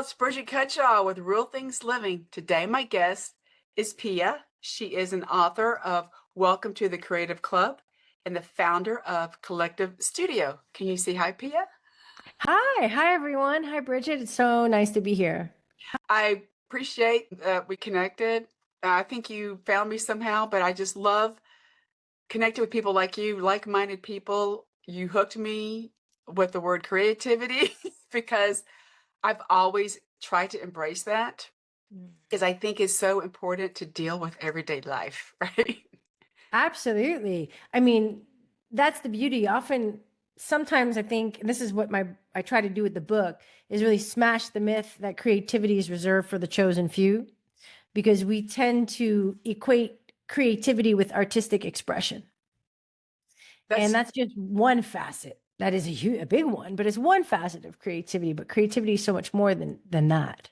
it's Brigitte Cutshall with Real Things Living. Today, my guest is Pia. She is an author of Welcome to the Creative Club and the founder of Kollektiv Studio. Can you say hi, Pia? Hi everyone. Hi Bridget. It's so nice to be here. I appreciate that we connected. I think you found me somehow, but I just love connecting with people like you, like-minded people. You hooked me with the word creativity because I've always tried to embrace that because I think it's so important to deal with everyday life, right? Absolutely. I mean, that's the beauty. Sometimes I think, and this is what I try to do with the book, is really smash the myth that creativity is reserved for the chosen few, because we tend to equate creativity with artistic expression. And That's that's just one facet. That is a big one, but it's one facet of creativity. But creativity is so much more than that.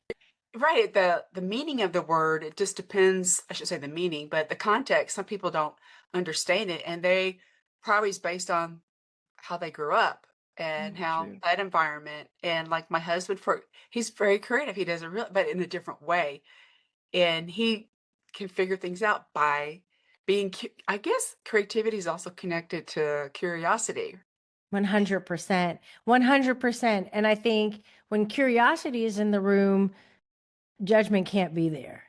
right. The meaning of the word, it just depends, I should say the meaning, but the context, some people don't understand it, and they probably is based on how they grew up and how True. that environment. And like my husband, he's very creative. He does it real, but in a different way. And he can figure things out by I guess creativity is also connected to curiosity. 100%. 100%. And I think when curiosity is in the room, judgment can't be there.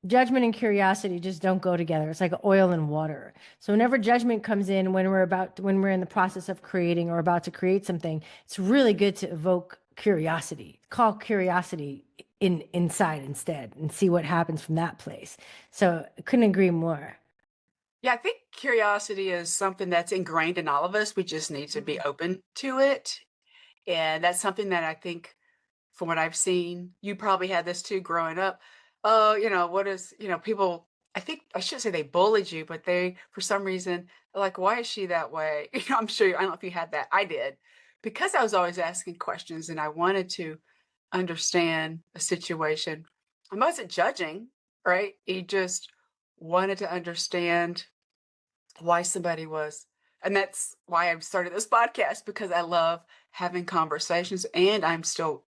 Judgment and curiosity just don't go together. It's like oil and water. So whenever judgment comes in when we're in the process of creating or about to create something, it's really good to evoke curiosity. Call curiosity inside instead and see what happens from that place. So I couldn't agree more. Yeah, I think curiosity is something that's ingrained in all of us. We just need to be open to it. And that's something that I think, from what I've seen, you probably had this too growing up. Oh, what is, people, I think I should say they bullied you, but they, for some reason, are like, why is she that way? I'm sure, I don't know if you had that. I did, because I was always asking questions and I wanted to understand a situation. I wasn't judging, right? You just wanted to understand why somebody was. And that's why I started this podcast, because I love having conversations and I'm still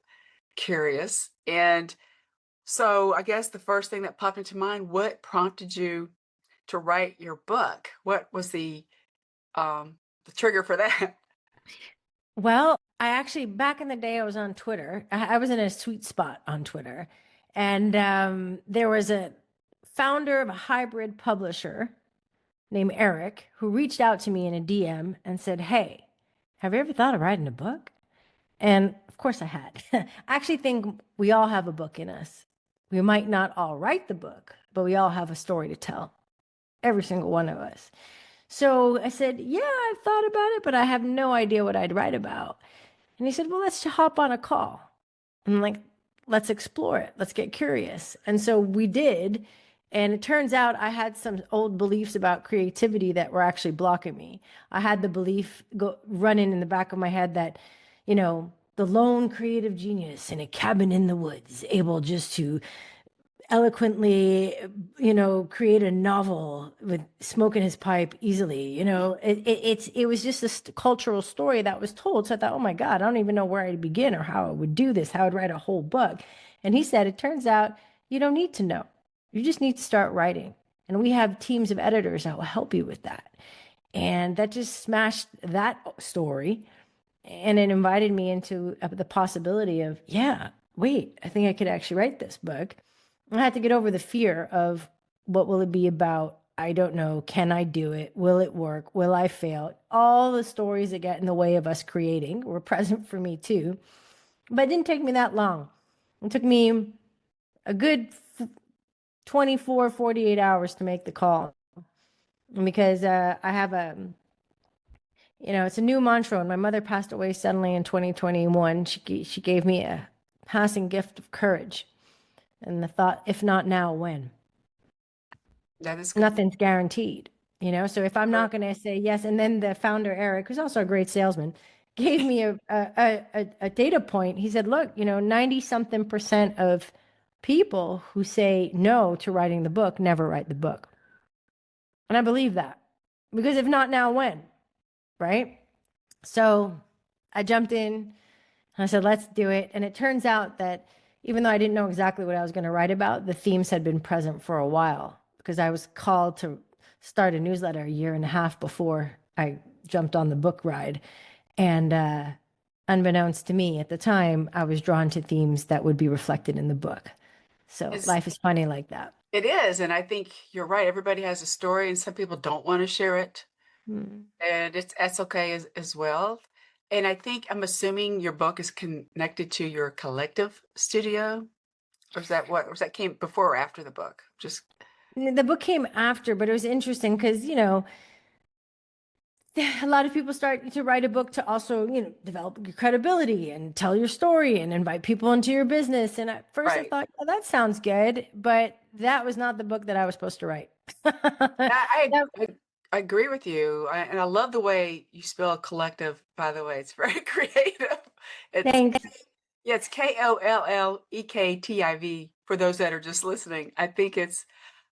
curious. And so I guess the first thing that popped into mind, what prompted you to write your book? What was the trigger for that? Well, I actually, back in the day, I was on Twitter. I was in a sweet spot on Twitter. And there was a founder of a hybrid publisher named Eric who reached out to me in a DM and said, "Hey, have you ever thought of writing a book?" And of course I had. I actually think we all have a book in us. We might not all write the book, but we all have a story to tell, every single one of us. So I said, "Yeah, I've thought about it, but I have no idea what I'd write about." And he said, "Well, let's hop on a call." And I'm like, let's explore it. Let's get curious. And so we did. And it turns out I had some old beliefs about creativity that were actually blocking me. I had the belief running in the back of my head that, the lone creative genius in a cabin in the woods, able just to eloquently, create a novel with smoking his pipe easily. It was just this cultural story that was told. So I thought, oh my God, I don't even know where I'd begin or how I would do this, how I'd write a whole book. And he said, it turns out you don't need to know. You just need to start writing. And we have teams of editors that will help you with that. And that just smashed that story. And it invited me into the possibility of, yeah, wait, I think I could actually write this book. I had to get over the fear of what will it be about? I don't know. Can I do it? Will it work? Will I fail? All the stories that get in the way of us creating were present for me too. But it didn't take me that long. It took me a good 24, 48 hours to make the call, because I have it's a new mantra. And my mother passed away suddenly in 2021. She gave me a passing gift of courage and the thought, if not now, when? That is Nothing's guaranteed, So if I'm not going to say yes, and then the founder, Eric, who's also a great salesman, gave me a data point. He said, look, 90 something percent of people who say no to writing the book never write the book. And I believe that, because if not now, when? Right? So I jumped in. I said, let's do it. And it turns out that, Even though I didn't know exactly what I was going to write about, the themes had been present for a while because I was called to start a newsletter a year and a half before I jumped on the book ride. And unbeknownst to me at the time, I was drawn to themes that would be reflected in the book. So It's life is funny like that. it is, and I think you're right. Everybody has a story, and some people don't want to share it, Hmm. and that's okay as well. And I think I'm assuming your book is connected to your collective studio, or is that what? Or is that came before or after the book? Just The book came after, but it was interesting because, a lot of people start to write a book to also, develop your credibility and tell your story and invite people into your business. And at first I right. thought, oh, that sounds good, but that was not the book that I was supposed to write. I That- I, I agree with you, and I love the way you spell collective. By the way, it's very creative. It's Thanks. yeah, it's Kollektiv for those that are just listening. I think it's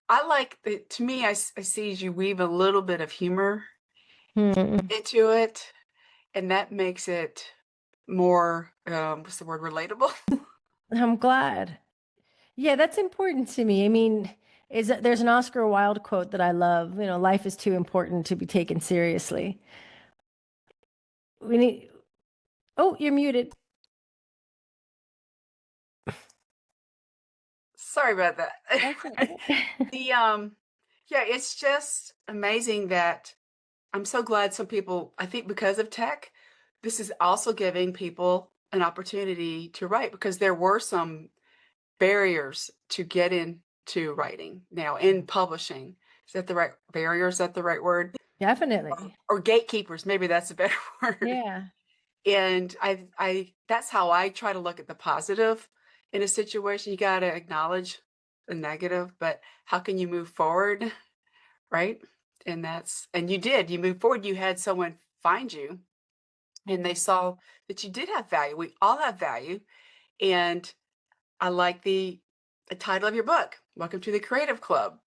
I like the to me I see as you weave a little bit of humor Hmm. into it, and that makes it more what's the word, relatable. I'm glad. Yeah, that's important to me. I mean, there's an Oscar Wilde quote that I love, life is too important to be taken seriously. We need, oh, you're muted. Sorry about that. That's it. The yeah, it's just amazing that I'm so glad some people, I think because of tech, this is also giving people an opportunity to write because there were some barriers to get into writing now in publishing. Is that the right barrier? Is that the right word? Definitely. Or gatekeepers, maybe that's a better word. Yeah. And that's how I try to look at the positive in a situation. You got to acknowledge the negative, but how can you move forward? Right. And you did, you moved forward. You had someone find you and they saw that you did have value. We all have value. And I like the title of your book, Welcome to the Creative Club.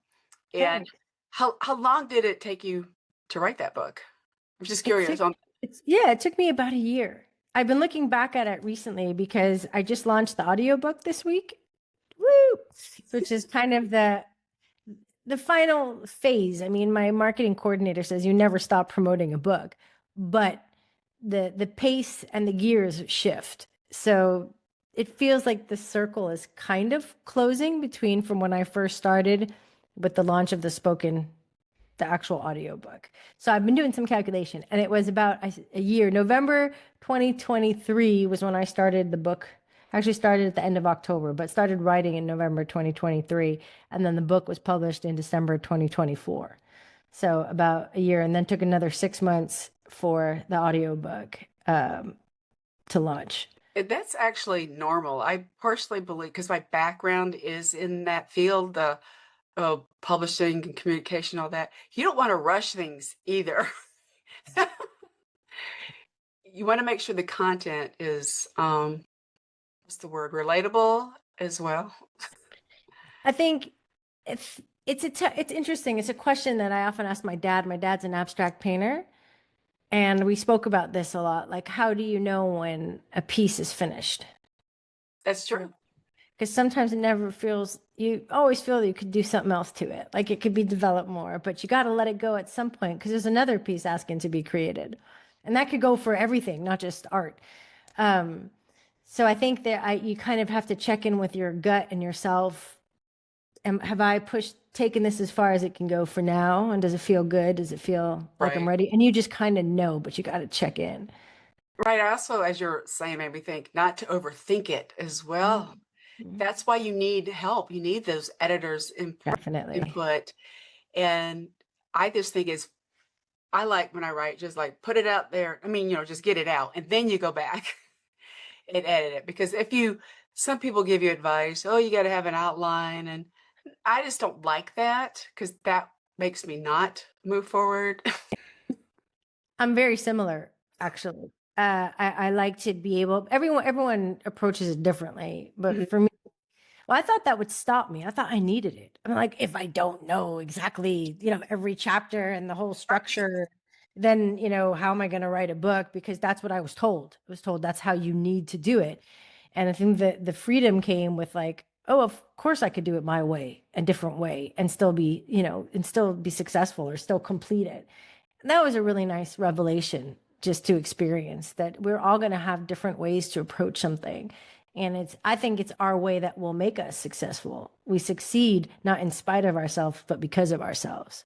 And Thanks. how long did it take you to write that book? I'm just It curious took on it took me about a year. I've been looking back at it recently because I just launched the audiobook this week. Woo! Which is kind of the final phase. I mean, my marketing coordinator says you never stop promoting a book, but the pace and the gears shift. So it feels like the circle is kind of closing between from when I first started with the launch of the actual audiobook. So I've been doing some calculation and it was about a year. November 2023 was when I started the book. I actually started at the end of October, but started writing in November 2023. And then the book was published in December 2024. So about a year, and then took another 6 months for the audiobook to launch. that's actually normal. I personally believe because my background is in that field, the publishing and communication, all that. You don't want to rush things either. You want to make sure the content is what's the word, relatable as well. I think it's interesting. It's a question that I often ask my dad. My dad's an abstract painter, and we spoke about this a lot. Like, how do you know when a piece is finished? That's true. Because sometimes it never feels, you always feel that you could do something else to it. Like it could be developed more, but you got to let it go at some point because there's another piece asking to be created. And that could go for everything, not just art. Um, so I think that you kind of have to check in with your gut and yourself. Have I taken this as far as it can go for now? And does it feel good? Does it feel like I'm Right. ready? And you just kind of know, but you got to check in. Right. I also, as you're saying, made me think not to overthink it as well. Mhm. That's why you need help. You need those editors Definitely. input. And I just think I like when I write, just like put it out there. I mean, just get it out and then you go back and edit it. Because some people give you advice, oh, you got to have an outline. And I just don't like that because that makes me not move forward. I'm very similar, actually. I like to be able. Everyone approaches it differently, but Mhm. for me, well, I thought that would stop me. I thought I needed it. I'm like, if I don't know exactly, every chapter and the whole structure, then how am I going to write a book? Because that's what I was told. I was told that's how you need to do it. And I think that the freedom came with like, oh, of course I could do it my way, a different way, and still be, and still be successful or still complete it. And that was a really nice revelation just to experience that we're all going to have different ways to approach something. And I think it's our way that will make us successful. We succeed not in spite of ourselves, but because of ourselves.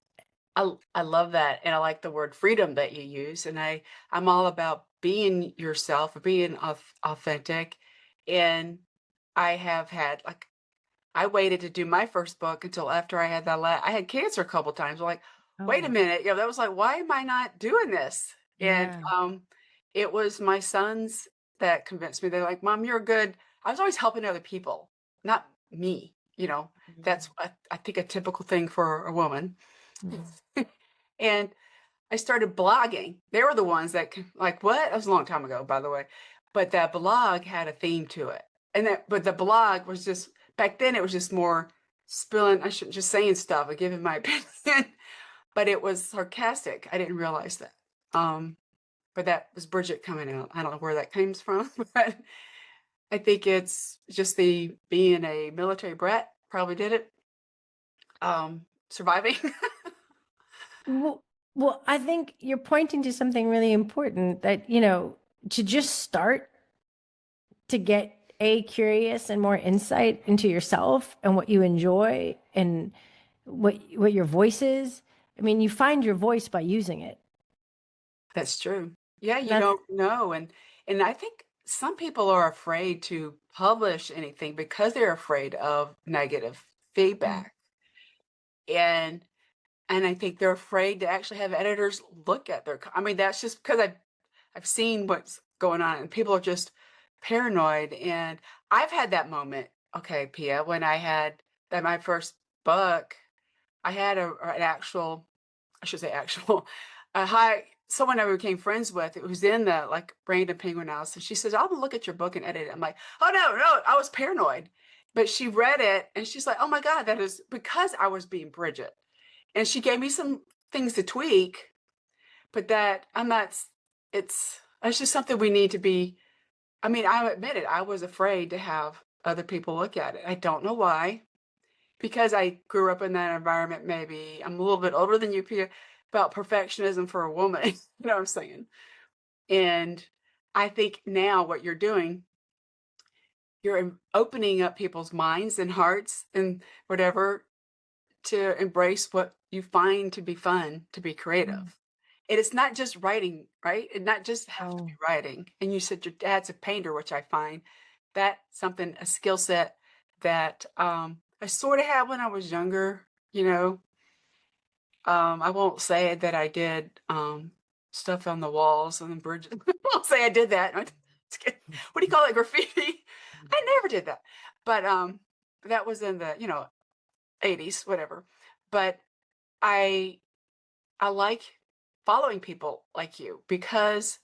I love that, and I like the word freedom that you use, and I'm all about being yourself, being authentic, and I have had like I waited to do my first book until after I had I had cancer a couple times. I'm like, wait a Oh, minute, that was like, why am I not doing this? And yeah. it was my sons that convinced me. They're like, Mom, you're good. I was always helping other people, not me. That's I think a typical thing for a woman. Mhm. And I started blogging. They were the ones that like, what? That was a long time ago, by the way. But that blog had a theme to it. But the blog was just, back then it was just more spilling, I shouldn't just saying stuff, or giving my opinion, but it was sarcastic. I didn't realize that. But that was Bridget coming out. I don't know where that comes from, but I think it's just the being a military brat probably did it. Surviving. Well, well, I think you're pointing to something really important that, to just start to get curious and more insight into yourself and what you enjoy and what your voice is. I mean, you find your voice by using it. That's true. Yeah, And you that's don't know, and I think some people are afraid to publish anything because they're afraid of negative mm, feedback. And I think they're afraid to actually have editors look at I mean, that's just because I've seen what's going on and people are just paranoid. And I've had that moment, okay, Pia, when I had that my first book, I had an actual, I should say actual, a high someone I became friends with who's in the like Brandon Penguin House, and she says, "I'll look at your book and edit it." I'm like, "Oh no, no!" I was paranoid, but she read it and she's like, "Oh my God, that is because I was being Bridget," and she gave me some things to tweak, but that I'm not. It's just something we need to be. I mean, I admit it. I was afraid to have other people look at it. I don't know why, because I grew up in that environment. Maybe I'm a little bit older than you, Pia, about perfectionism for a woman. You know what I'm saying? And I think now what you're doing, you're opening up people's minds and hearts and whatever to embrace what you find to be fun, to be mm, creative. And it's not just writing, right? It not just have to be oh, writing. And you said your dad's a painter, which I find that something, a skill set that I sort of had when I was younger, you know. I won't say that I did stuff on the walls and the bridges. I won't say I did that. What do you call it? Graffiti? I never did that. But that was in the 80s, whatever. But I I like following people like you because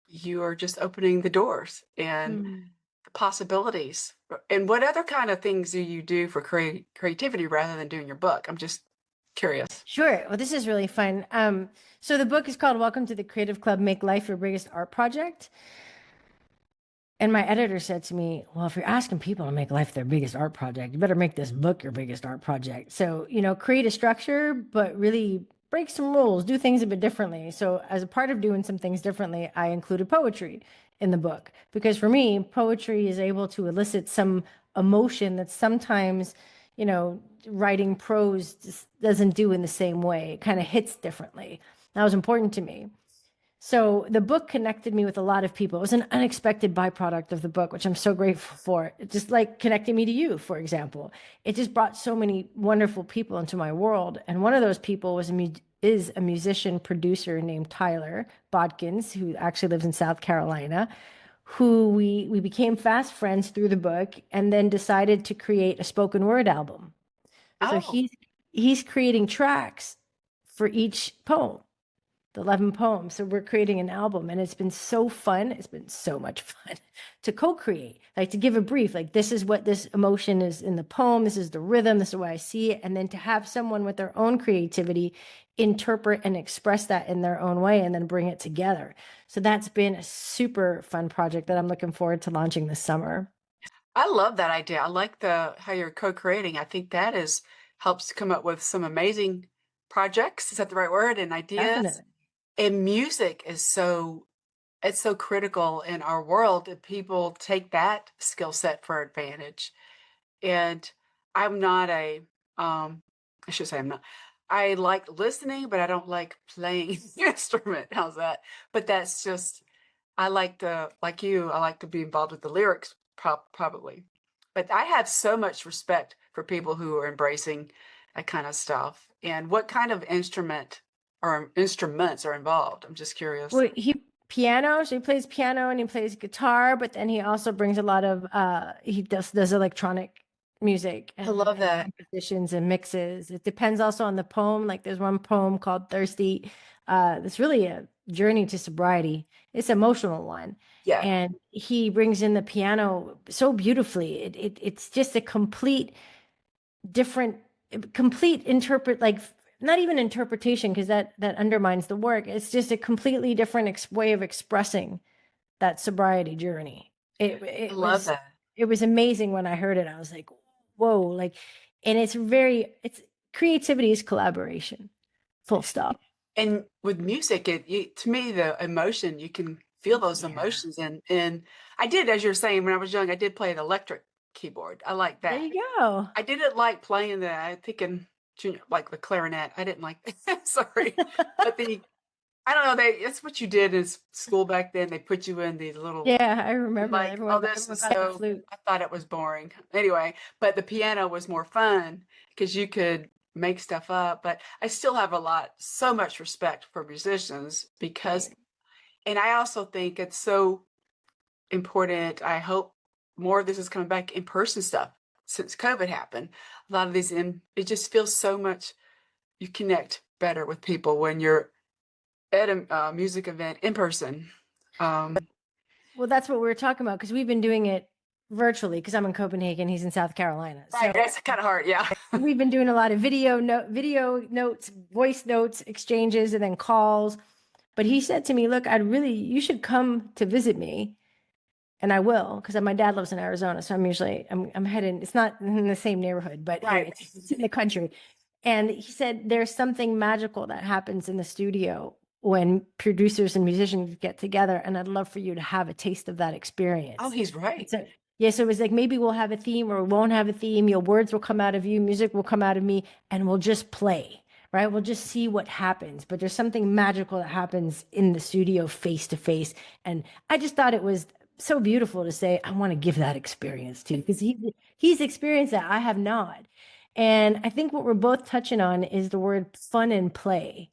you are just opening the doors and mm. the possibilities. And what other kind of things do you do for creativity rather than doing your book? I'm just curious. Sure. Well, this is really fun. So the book is called Welcome to the Creative Club, Make Life Your Biggest Art Project. And my editor said to me, well, if you're asking people to make life their biggest art project, you better make this book your biggest art project. So, create a structure, but really break some rules, do things a bit differently. So, as a part of doing some things differently, I included poetry in the book because for me, poetry is able to elicit some emotion that sometimes, writing prose just doesn't do in the same way. It kind of hits differently. That was important to me. So the book connected me with a lot of people. It was an unexpected byproduct of the book, which I'm so grateful for. It just like connecting me to you, for example. It just brought so many wonderful people into my world. And one of those people is a musician producer named Tyler Bodkins, who actually lives in South Carolina, who we became fast friends through the book and then decided to create a spoken word album. So Oh, he's creating tracks for each poem, the 11 poems. So we're creating an album and it's been so fun. It's been so much fun to co-create, like to give a brief, like this is what this emotion is in the poem. This is the rhythm. This is the way I see it. And then to have someone with their own creativity interpret and express that in their own way and then bring it together. So that's been a super fun project that I'm looking forward to launching this summer. I love that idea. I like the how you're co-creating. I think that is helps to come up with some amazing projects. Is that the right word? And ideas. Definitely. And music is so it's so critical in our world that people take that skill set for advantage. And I'm not a I should say I'm not. I like listening, but I don't like playing the instrument. How's that? But that's just I like to like you, I like to be involved with the lyrics probably. But I have so much respect for people who are embracing that kind of stuff. And what kind of instrument or instruments are involved? I'm just curious. Well, he plays piano and he plays guitar, but then he also brings a lot of he does electronic music I love and that. compositions and mixes. It depends also on the poem. Like there's one poem called Thirsty. It's really a journey to sobriety. It's an emotional one. Yeah. And he brings in the piano so beautifully. It's just a different complete interpret like not even interpretation because that undermines the work. It's just a completely different way of expressing that sobriety journey. it I it love was that. it was amazing when I heard it. I was like, whoa. Like, and it's creativity is collaboration, full stop. And with music, to me, the emotion, you can feel those Yeah, emotions. And I did, as you're saying, when I was young, I did play an electric keyboard. I like there that. you go. I didn't like playing I think in junior, like the clarinet. I didn't like sorry. But I don't know, it's what you did in school back then. They put you in these little, Yeah, I remember like, oh, everyone this everyone is got the so, flute. I thought it was boring. Anyway, but the piano was more fun because you could make stuff up. But I still have so much respect for musicians because, Same. and I also think it's so important. I hope more of this is coming back in person stuff since COVID happened. A lot of it just feels so much, you connect better with people when you're at a music event in person. Um, Well, that's what we were talking about because we've been doing it virtually because I'm in Copenhagen, he's in South Carolina. right, So that's kind of hard. Yeah. we've been doing a lot of video notes, voice notes, exchanges, and then calls. But he said to me, "Look, you should come to visit me, and I will, because my dad lives in Arizona, so I'm heading. It's not in the same neighborhood, but Right. it's in the country." And he said, "There's something magical that happens in the studio when producers and musicians get together, and I'd love for you to have a taste of that Oh, experience." he's And right. so, yeah, so it was like maybe we'll have a theme or we won't have a theme. Your words will come out of you, music will come out of me, and we'll just play. Right. We'll just see what happens. But there's something magical that happens in the studio face to face. And I just thought it was so beautiful to say, I want to give that experience to because he's experienced that. I have not. And I think what we're both touching on is the word fun and play.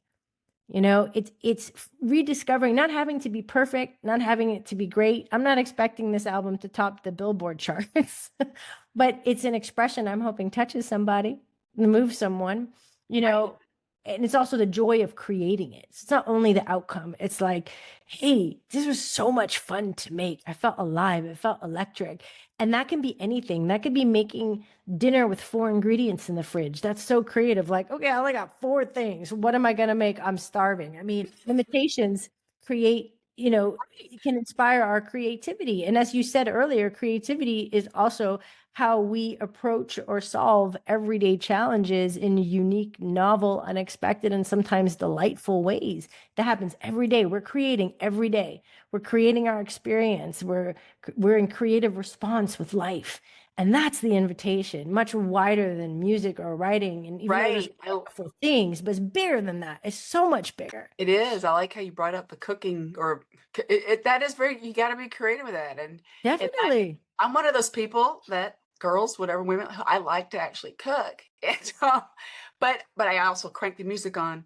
It's rediscovering, not having to be perfect, not having it to be great. I'm not expecting this album to top the Billboard charts, but it's an expression I'm hoping touches somebody, moves someone, you Right. know, and it's also the joy of creating it. It's not only the outcome. It's like, hey, this was so much fun to make. I felt alive. It felt electric. And that can be anything. That could be making dinner with 4 ingredients in the fridge. That's so creative. Like, okay, I only got 4 things. What am I going to make? I'm starving. I mean, limitations create, it can inspire our creativity. And as you said earlier, creativity is also how we approach or solve everyday challenges in unique, novel, unexpected, and sometimes delightful ways. That happens every day. We're creating every day. We're creating our experience. We're in creative response with life. And that's the invitation, much wider than music or writing. And even though there's Right. wonderful things, but it's bigger than that. It's so much bigger. It is. I like how you brought up the cooking or that is very, you got to be creative with that. And Definitely. I'm one of those people that girls, whatever women, I like to actually cook. And, but I also crank the music on,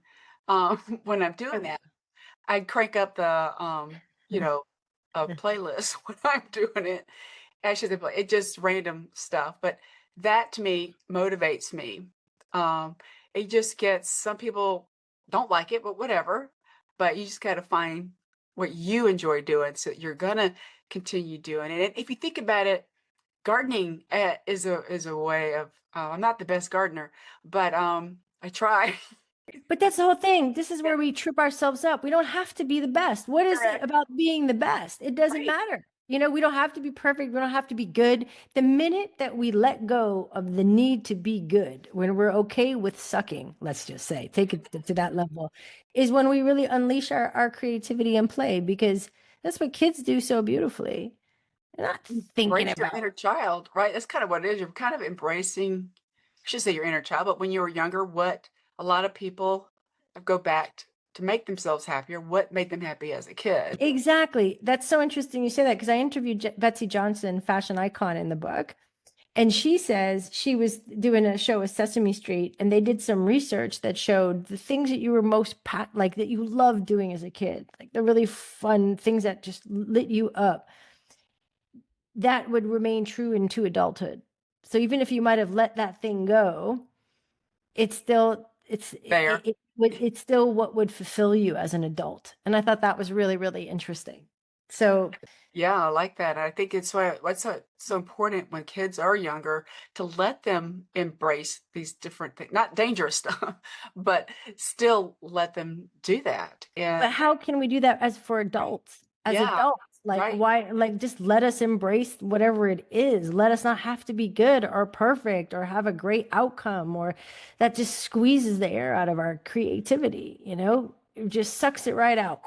when I'm doing that. I crank up you know, a playlist when I'm doing it. Actually, it just random stuff, but that to me motivates me. Um, it just gets some people don't like it, but whatever. But you just got to find what you enjoy doing, so you're gonna continue doing it. And if you think about it, gardening is a way of. I'm not the best gardener, but I try. But that's the whole thing. This is where we trip ourselves up. We don't have to be the best. What is it Correct. about being the best? It doesn't Right. matter. We don't have to be perfect. We don't have to be good. The minute that we let go of the need to be good, when we're okay with sucking, let's just say, take it to that level, is when we really unleash our creativity and play, because that's what kids do so beautifully. They're not thinking Embrace your about. inner child, right? That's kind of what it is. You're kind of embracing, I should say your inner child, but when you were younger, what a lot of people go back to make themselves happier, what made them happy as a kid. Exactly. That's so interesting you say that, because I interviewed Betsy Johnson, fashion icon, in the book. And she says she was doing a show with Sesame Street, and they did some research that showed the things that you were most like that you loved doing as a kid, like the really fun things that just lit you up, that would remain true into adulthood. So even if you might have let that thing go, it's still There. it's still what would fulfill you as an adult. And I thought that was really, really interesting. So Yeah, I like that. I think it's what's so important when kids are younger to let them embrace these different things, not dangerous stuff, but still let them do that. And but how can we do that as for adults? As yeah, adults, like, right. why? Like, just let us embrace whatever it is. Let us not have to be good or perfect or have a great outcome, or that just squeezes the air out of our creativity. It just sucks it right out.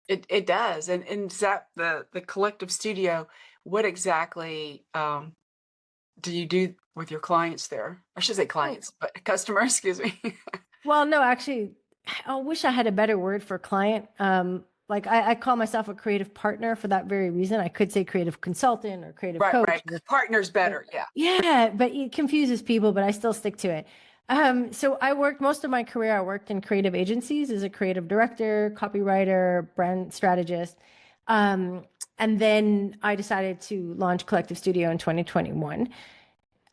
It does. And Zap, the Collective Studio, what exactly do you do with your clients there? I should say clients, but customers, excuse me. Well, no, actually, I wish I had a better word for client. Like, I call myself a creative partner for that very reason. I could say creative consultant or creative Right, coach. right. Partners But better. Yeah. yeah, but it confuses people, but I still stick to it. So I worked most of my career, I worked in creative agencies as a creative director, copywriter, brand strategist. Um, and then I decided to launch Collective Studio in 2021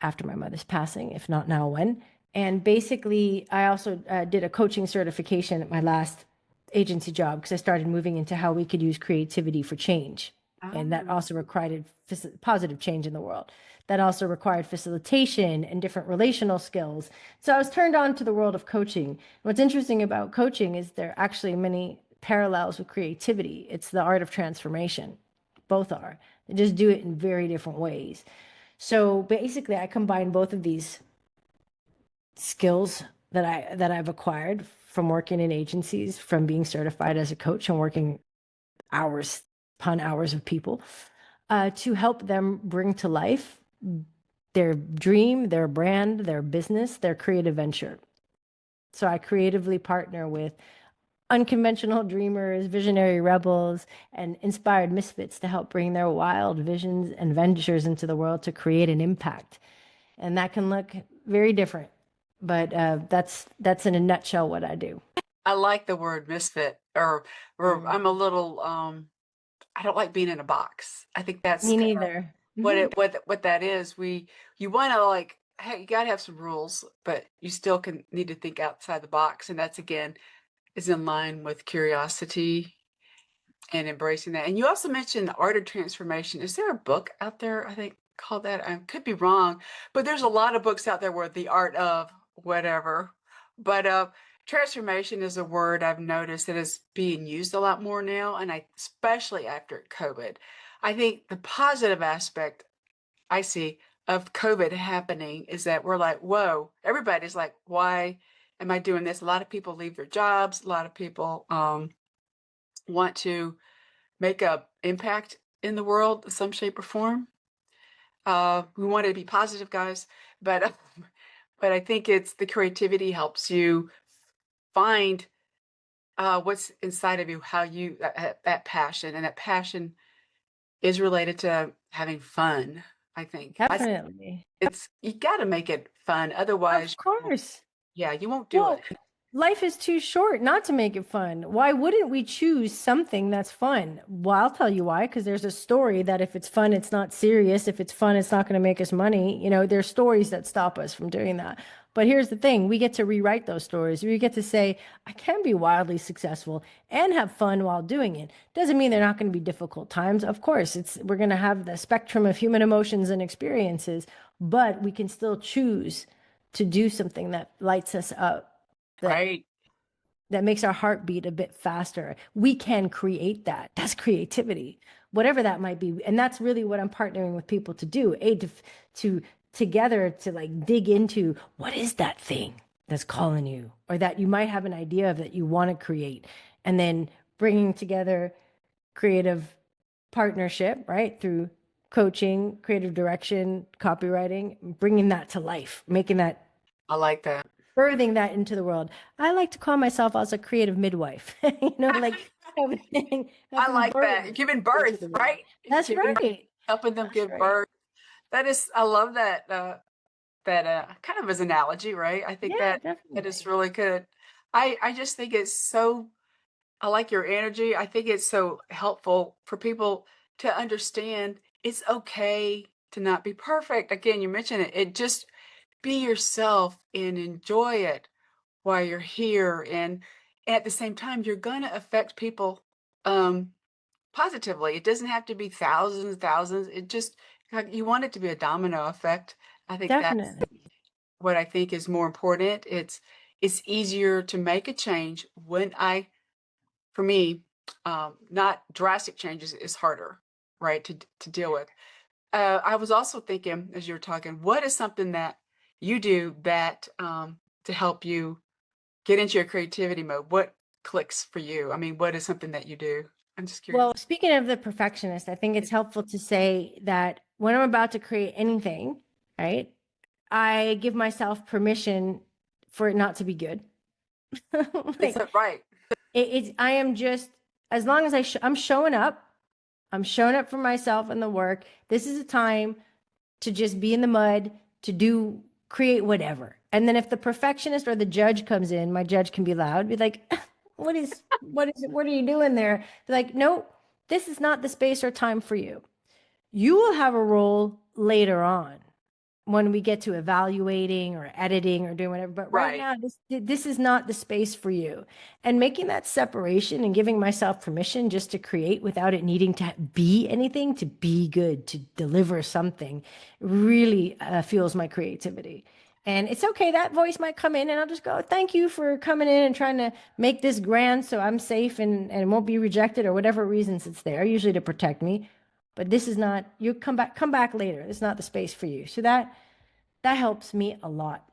after my mother's passing, if not now, when. And basically, I also did a coaching certification at my last agency job, because I started moving into how we could use creativity for change. And that Oh, also required positive change in the world. That also required facilitation and different relational skills. So I was turned on to the world of coaching. What's interesting about coaching is there are actually many parallels with creativity. It's the art of transformation. Both are. They just do it in very different ways. So basically, I combine both of these skills that I've acquired from working in agencies, from being certified as a coach and working hours upon hours with people, to help them bring to life their dream, their brand, their business, their creative venture. So I creatively partner with unconventional dreamers, visionary rebels, and inspired misfits to help bring their wild visions and ventures into the world to create an impact. And that can look very different, but that's in a nutshell what I do. I like the word misfit, or I'm a Mm. little I don't like being in a box. I think that's Me neither. what Mhm. what that is. You want to like, hey, you got to have some rules, but you still can need to think outside the box, and that's again is in line with curiosity and embracing that. And you also mentioned the art of transformation. Is there a book out there, I think, called that? I could be wrong, but there's a lot of books out there where the art of whatever. But transformation is a word I've noticed that is being used a lot more now, and especially after COVID. I think the positive aspect I see of COVID happening is that we're like, whoa, everybody's like, why am I doing this? A lot of people leave their jobs. A lot of people want to make a impact in the world in some shape or form. We want to be positive, guys, but but I think it's the creativity helps you find what's inside of you, how you that passion, and that passion is related to having fun. I think Definitely. it's you got to make it fun, Of otherwise, course. yeah, you won't do it. Well, life is too short not to make it fun. Why wouldn't we choose something that's fun? Well, I'll tell you why, because there's a story that if it's fun, it's not serious. If it's fun, it's not going to make us money. There's stories that stop us from doing that. But here's the thing, we get to rewrite those stories. We get to say, I can be wildly successful and have fun while doing it. Doesn't mean they're not going to be difficult times. Of course, we're going to have the spectrum of human emotions and experiences, but we can still choose to do something that lights us up, that Right. that makes our heart beat a bit faster. We can create that. That's creativity, whatever that might be. And that's really what I'm partnering with people to do, to together to like dig into what is that thing that's calling you or that you might have an idea of that you want to create. And then bringing together creative partnership, right? Through coaching, creative direction, copywriting, bringing that to life, making that, I like that. birthing that into the world. I like to call myself also a creative midwife, like I helping like birth that. Giving into birth, the world. right? That's Giving, right. helping them That's give right. birth. That is, I love that. That kind of as an analogy, right? I think Yeah, that that is definitely. really good. I just think it's so. I like your energy. I think it's so helpful for people to understand it's okay to not be perfect. Again, you mentioned it. It just be yourself and enjoy it while you're here. And at the same time, you're going to affect people um, positively. It doesn't have to be thousands, thousands. It just, like, you want it to be a domino effect. I think that's Definitely. what I think is more important. It's easier to make a change when for me, not drastic changes is harder, right, to deal with. I was also thinking as you were talking, what is something that you do that to help you get into your creativity mode? What clicks for you? I mean, what is something that you do? I'm just curious. Well, speaking of the perfectionist, I think it's helpful to say that when I'm about to create anything, right, I give myself permission for it not to be good. It's Like right. I am just, as long as I'm showing up, I'm showing up for myself and the work. This is a time to just be in the mud, to do, create whatever. And then if the perfectionist or the judge comes in, my judge can be loud, be like, what is it? What are you doing there? Be like, no, this is not the space or time for you. You will have a role later on when we get to evaluating or editing or doing whatever. But right Right. now, this is not the space for you. And making that separation and giving myself permission just to create without it needing to be anything, to be good, to deliver something, really fuels my creativity. And it's okay. That voice might come in, and I'll just go, "Thank you for coming in and trying to make this grand, so I'm safe and won't be rejected or whatever reasons it's there. Usually to protect me." But this is not, you come back later. It's not the space for you. So that helps me a lot.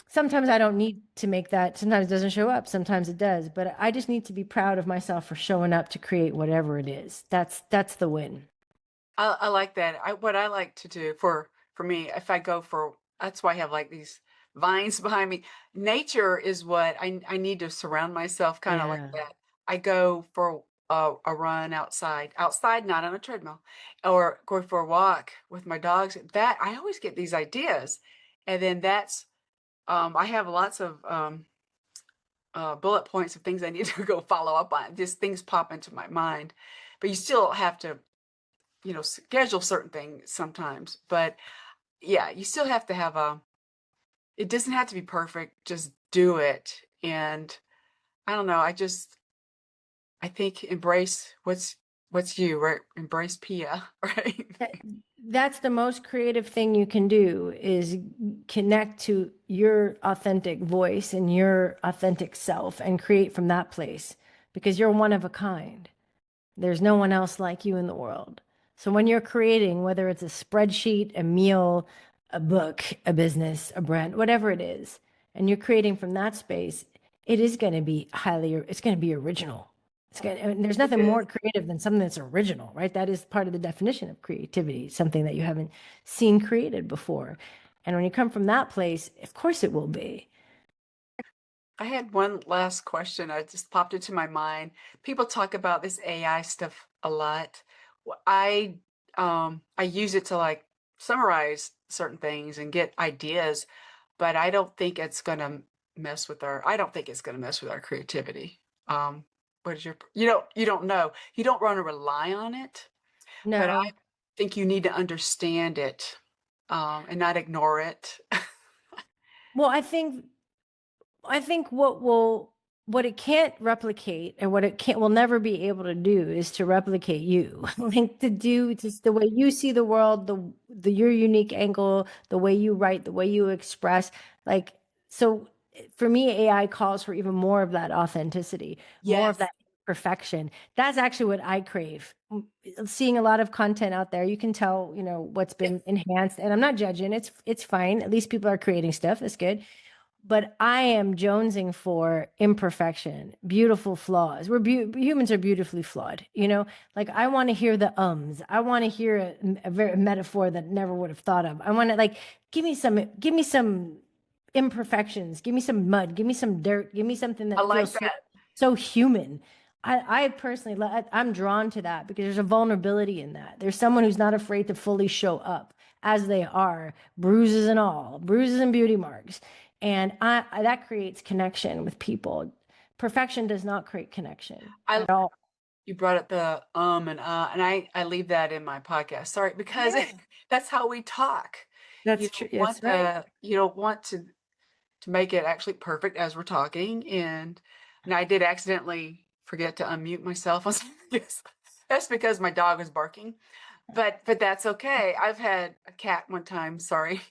Sometimes I don't need to make that. Sometimes it doesn't show up. Sometimes it does. But I just need to be proud of myself for showing up to create whatever it is. That's the win. I like that. What I like to do for me, if I go for, that's why I have like these vines behind me. Nature is what I need to surround myself kind of like Yeah. that. I go for a run outside, not on a treadmill, or go for a walk with my dogs. That I always get these ideas, and then that's I have lots of bullet points of things I need to go follow up on. Just things pop into my mind, but you still have to schedule certain things sometimes. But yeah, you still have to have it doesn't have to be perfect. Just do it. And I don't know. I think embrace what's you, right? Embrace Pia, right? That, that's the most creative thing you can do is connect to your authentic voice and your authentic self and create from that place because you're one of a kind. There's no one else like you in the world. So when you're creating, whether it's a spreadsheet, a meal, a book, a business, a brand, whatever it is, and you're creating from that space, it is going to be it's going to be original. And there's It nothing is. more creative than something that's original, right? That is part of the definition of creativity, something that you haven't seen created before. And when you come from that place, of course it will be. I had one last question. I just popped into my mind. People talk about this AI stuff a lot. I use it to like summarize certain things and get ideas, but I don't think it's gonna mess with our I don't think it's gonna mess with our creativity. What is you don't know. You don't want to rely on it, but I No. think you need to understand it, and not ignore it. Well, I think what it can't replicate and what it can't will never be able to do is to replicate you. Like to do just the way you see the world, the your unique angle, the way you write, the way you express. Like so for me, AI calls for even more of that authenticity, more of Yes. that perfection. That's actually what I crave. Seeing a lot of content out there, you can tell, what's Yes. been enhanced, and I'm not judging. It's fine. At least people are creating stuff. That's good. But I am jonesing for imperfection, beautiful flaws. Humans are beautifully flawed, Like I want to hear the ums. I want to hear a metaphor that I never would have thought of. I want to like give me some imperfections. Give me some mud. Give me some dirt. Give me something I that like feels that. so human. I personally, I'm drawn to that because there's a vulnerability in that. There's someone who's not afraid to fully show up as they are, bruises and all, bruises and beauty marks. And that creates connection with people. Perfection does not create connection I at all. You brought up the and I leave that in my podcast. Sorry, because Yeah, that's how we talk. that's true. That's right. You don't want to make it actually perfect as we're talking. And I did accidentally forget to unmute myself. Yes, that's because my dog was barking. But that's okay. I've had a cat one time, sorry,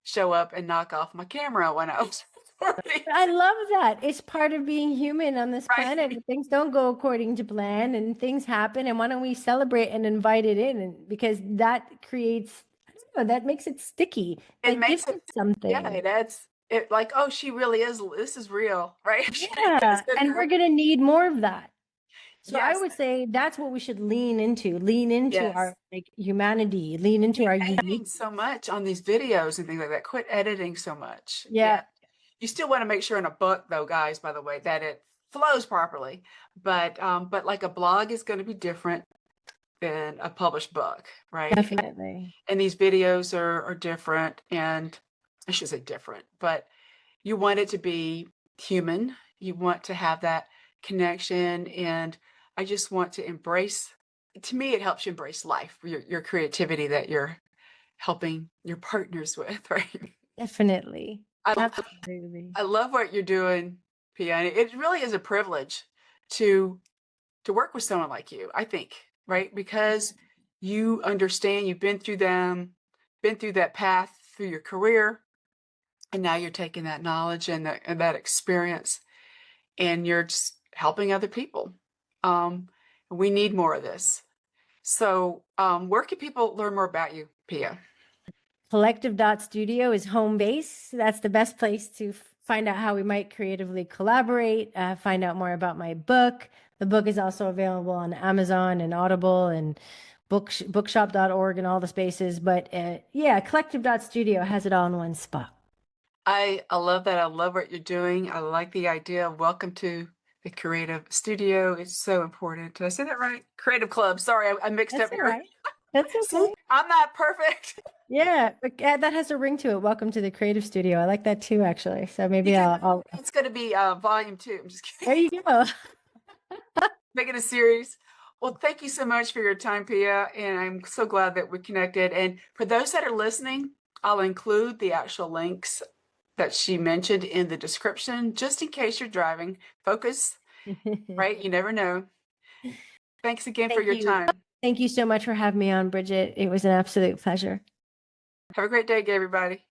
show up and knock off my camera when I was recording. I love that. It's part of being human on this planet. Right. Things don't go according to plan and things happen. And why don't we celebrate and invite it in? And because that creates, I don't know, that makes it sticky. It That gives makes it, it yeah, something. it adds it like, oh, she really is, this is real, right? She is Yeah. in And her. we're going to need more of that. So I Yes, would say that's what we should lean into yes. our like humanity, lean into Quit our editing unique. so much on these videos and things like that. Quit editing so much. Yeah. Yeah, You still want to make sure in a book though, guys, by the way, that it flows properly. But like a blog is going to be different than a published book, right? definitely. And these videos are different, and I should say different, but you want it to be human. You want to have that connection, and I just want to embrace, to me it helps you embrace life, your creativity that you're helping your partners with, right? Definitely. I Absolutely. I love what you're doing, Pia. And it really is a privilege to to work with someone like you, I think, right? Because you understand, you've been through that path through your career, and now you're taking that knowledge and that experience, and you're just helping other people. We need more of this. So, where can people learn more about you, Pia? Studio is home base. That's the best place to find out how we might creatively collaborate, find out more about my book. The book is also available on Amazon and Audible and bookshop.org and all the spaces. But yeah, Studio has it all in one spot. I love that. I love what you're doing. I like the idea of welcome to the creative studio. It's so important. Did I say that right? Creative club. Sorry, I mixed That's up all here. right. That's See, okay. I'm not perfect. Yeah, but that has a ring to it. Welcome to the Creative Studio. I like that too, actually. So You maybe can. I'll It's going to be volume 2. I'm just kidding. there you go. Make it a series. Well, thank you so much for your time, Pia, and I'm so glad that we connected. And for those that are listening, I'll include the actual links that she mentioned in the description, just in case you're driving. Focus, right? You never know. Thanks again for Thank your you. time. Thank you so much for having me on, Bridget. It was an absolute pleasure. Have a great day, everybody.